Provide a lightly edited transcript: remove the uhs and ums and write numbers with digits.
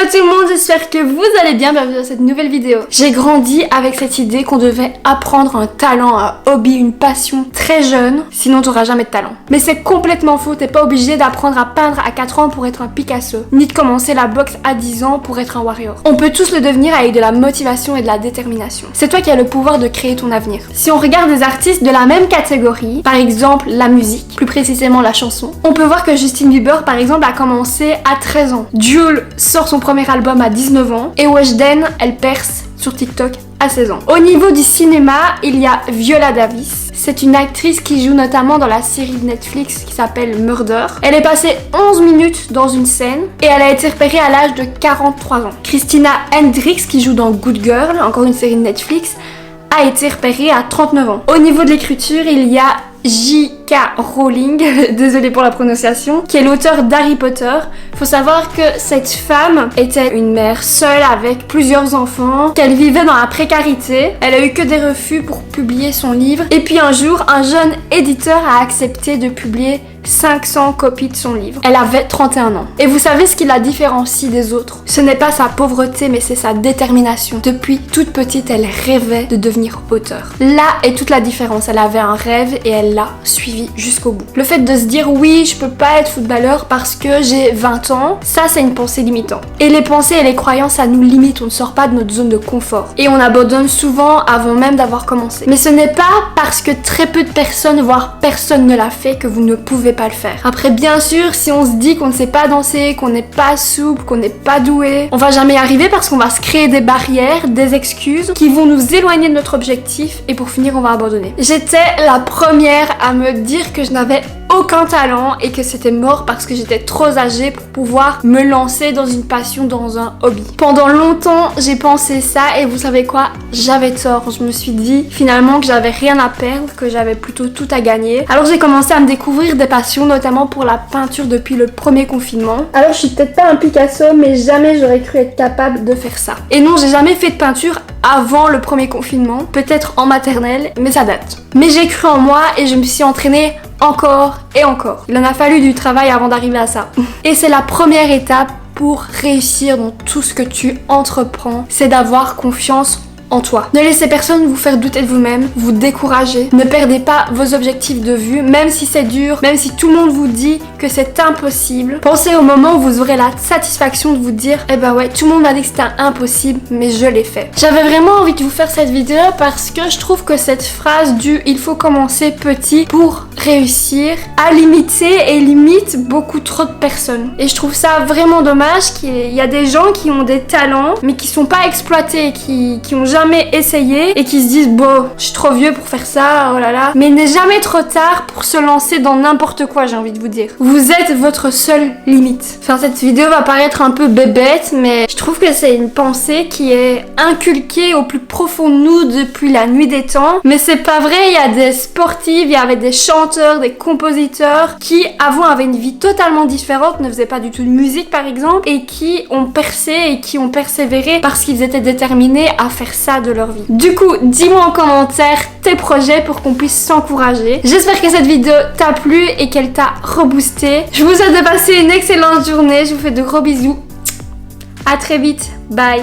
Hello tout le monde, j'espère que vous allez bien, bienvenue dans cette nouvelle vidéo. J'ai grandi avec cette idée qu'on devait apprendre un talent, un hobby, une passion très jeune, sinon t'auras jamais de talent. Mais c'est complètement faux, t'es pas obligé d'apprendre à peindre à 4 ans pour être un Picasso, ni de commencer la boxe à 10 ans pour être un warrior. On peut tous le devenir avec de la motivation et de la détermination. C'est toi qui as le pouvoir de créer ton avenir. Si on regarde des artistes de la même catégorie, par exemple la musique, plus précisément la chanson, on peut voir que Justin Bieber par exemple a commencé à 13 ans. Jul sort son premier album à 19 ans et Weshden, elle perce sur TikTok à 16 ans. Au niveau du cinéma, il y a Viola Davis. C'est une actrice qui joue notamment dans la série de Netflix qui s'appelle Murder. Elle est passée 11 minutes dans une scène et elle a été repérée à l'âge de 43 ans. Christina Hendricks qui joue dans Good Girl, encore une série de Netflix, a été repérée à 39 ans. Au niveau de l'écriture, il y a J.K. Rowling, désolée pour la prononciation, qui est l'auteur d'Harry Potter. Faut savoir que cette femme était une mère seule avec plusieurs enfants, qu'elle vivait dans la précarité. Elle a eu que des refus pour publier son livre. Et puis un jour, un jeune éditeur a accepté de publier 500 copies de son livre. Elle avait 31 ans. Et vous savez ce qui la différencie des autres? Ce n'est pas sa pauvreté, mais c'est sa détermination. Depuis toute petite, elle rêvait de devenir auteure. Là est toute la différence. Elle avait un rêve et elle l'a suivi jusqu'au bout. Le fait de se dire oui, je peux pas être footballeur parce que j'ai 20 ans, ça c'est une pensée limitante. Et les pensées et les croyances, ça nous limite. On ne sort pas de notre zone de confort. Et on abandonne souvent avant même d'avoir commencé. Mais ce n'est pas parce que très peu de personnes, voire personne ne l'a fait, que vous ne pouvez pas le faire. Après, bien sûr, si on se dit qu'on ne sait pas danser, qu'on n'est pas souple, qu'on n'est pas doué, on va jamais y arriver parce qu'on va se créer des barrières, des excuses qui vont nous éloigner de notre objectif et pour finir, on va abandonner. J'étais la première à me dire que je n'avais aucun talent et que c'était mort parce que j'étais trop âgée pour pouvoir me lancer dans une passion, dans un hobby. Pendant longtemps, j'ai pensé ça et vous savez quoi? J'avais tort. Je me suis dit finalement que j'avais rien à perdre, que j'avais plutôt tout à gagner. Alors j'ai commencé à me découvrir des passions, notamment pour la peinture depuis le premier confinement. Alors je suis peut-être pas un Picasso, mais jamais j'aurais cru être capable de faire ça. Et non, j'ai jamais fait de peinture avant le premier confinement, peut-être en maternelle, mais ça date. Mais j'ai cru en moi et je me suis entraînée encore et encore. Il en a fallu du travail avant d'arriver à ça. Et c'est la première étape pour réussir dans tout ce que tu entreprends, c'est d'avoir confiance en toi. Ne laissez personne vous faire douter de vous-même, vous décourager. Ne perdez pas vos objectifs de vue, même si c'est dur, même si tout le monde vous dit que c'est impossible. Pensez au moment où vous aurez la satisfaction de vous dire eh ben ouais, tout le monde m'a dit que c'était impossible, mais je l'ai fait. J'avais vraiment envie de vous faire cette vidéo parce que je trouve que cette phrase du il faut commencer petit pour réussir a limité et limite beaucoup trop de personnes. Et je trouve ça vraiment dommage qu'il y a des gens qui ont des talents mais qui sont pas exploités, qui ont jamais essayé et qui se disent bon, je suis trop vieux pour faire ça, oh là là. Mais il n'est jamais trop tard pour se lancer dans n'importe quoi, j'ai envie de vous dire. Vous êtes votre seule limite. Enfin, cette vidéo va paraître un peu bébête, mais je trouve que c'est une pensée qui est inculquée au plus profond de nous depuis la nuit des temps. Mais c'est pas vrai, il y a des sportifs, il y avait des chanteurs, des compositeurs qui avant avaient une vie totalement différente, ne faisaient pas du tout de musique par exemple, et qui ont percé et qui ont persévéré parce qu'ils étaient déterminés à faire ça de leur vie. Du coup, dis-moi en commentaire tes projets pour qu'on puisse s'encourager. J'espère que cette vidéo t'a plu et qu'elle t'a reboosté. Je vous souhaite de passer une excellente journée. Je vous fais de gros bisous. À très vite. Bye.